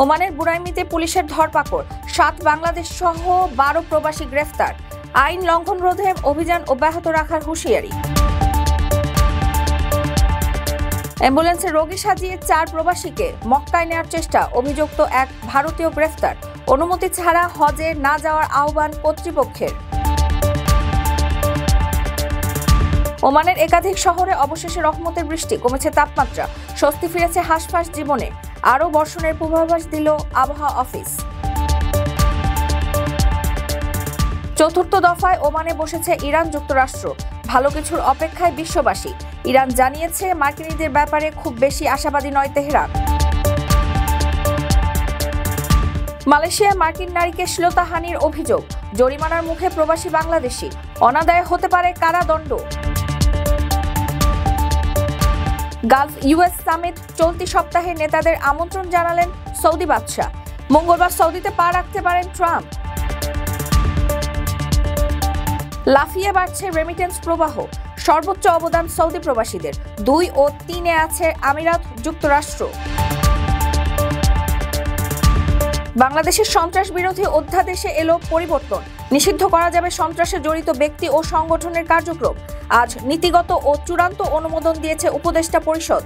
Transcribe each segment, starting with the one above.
ওমানের বুরাইমিতে পুলিশের ধরপাকড়, 7 বাংলাদেশ সহ 12 প্রবাসী গ্রেফতার। আইন লঙ্ঘন রোধে অভিযান অব্যাহত রাখার হুঁশিয়ারি। অ্যাম্বুলেন্সে রোগী সাজিয়ে 4 প্রবাসীকে মক্কায় নেওয়ার চেষ্টা, অভিযুক্ত এক ভারতীয় গ্রেফতার। অনুমতি ছাড়া হজে না যাওয়ার আহ্বান কর্তৃপক্ষের। ওমানের একাধিক শহরে অবশেষে রহমতের বৃষ্টি, কমেছে তাপমাত্রা, স্বস্তি ফিরেছে হাঁসফাঁস জীবনে। আরও বর্ষণের পূর্বাভাস দিল আবহাওয়া অফিস। চতুর্থ দফায় ওমানে বসেছে ইরান যুক্তরাষ্ট্র, ভালো কিছুর অপেক্ষায় বিশ্ববাসী। ইরান জানিয়েছে মার্কিনীদের ব্যাপারে খুব বেশি আশাবাদী নয় তেহরান। মালয়েশিয়ায় মার্কিন নারীকে শ্লীলতাহানির অভিযোগ, জরিমানার মুখে প্রবাসী বাংলাদেশি, অনাদায়ে হতে পারে কারাদণ্ড। গালফ ইউএস সামিট চলতি সপ্তাহে নেতাদের আমন্ত্রণ জানালেন সৌদি বাদশা। মঙ্গলবার সৌদিতে পা রাখতে পারেন ট্রাম্প। লাফিয়ে বাড়ছে রেমিটেন্স প্রবাহ, সর্বোচ্চ অবদান সৌদি প্রবাসীদের। 2 ও 3-এ আছে আমিরাত যুক্তরাষ্ট্র। বাংলাদেশের সন্ত্রাস বিরোধী অধ্যাদেশে এলো পরিবর্তন, নিষিদ্ধ করা যাবে সন্ত্রাসে জড়িত ব্যক্তি ও সংগঠনের কার্যক্রম। আজ নীতিগত ও চূড়ান্ত অনুমোদন দিয়েছে উপদেষ্টা পরিষদ।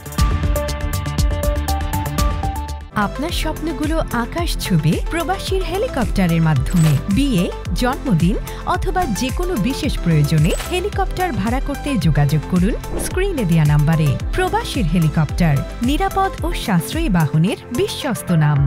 আপনার স্বপ্নগুলো আকাশ ছুবে প্রবাসীর হেলিকপ্টারের মাধ্যমে। বিয়ে, জন্মদিন অথবা যে কোনো বিশেষ প্রয়োজনে হেলিকপ্টার ভাড়া করতে যোগাযোগ করুন স্ক্রিনে দেয়া নাম্বারে। প্রবাসীর হেলিকপ্টার, নিরাপদ ও সাশ্রয়ী বাহনের বিশ্বস্ত নাম।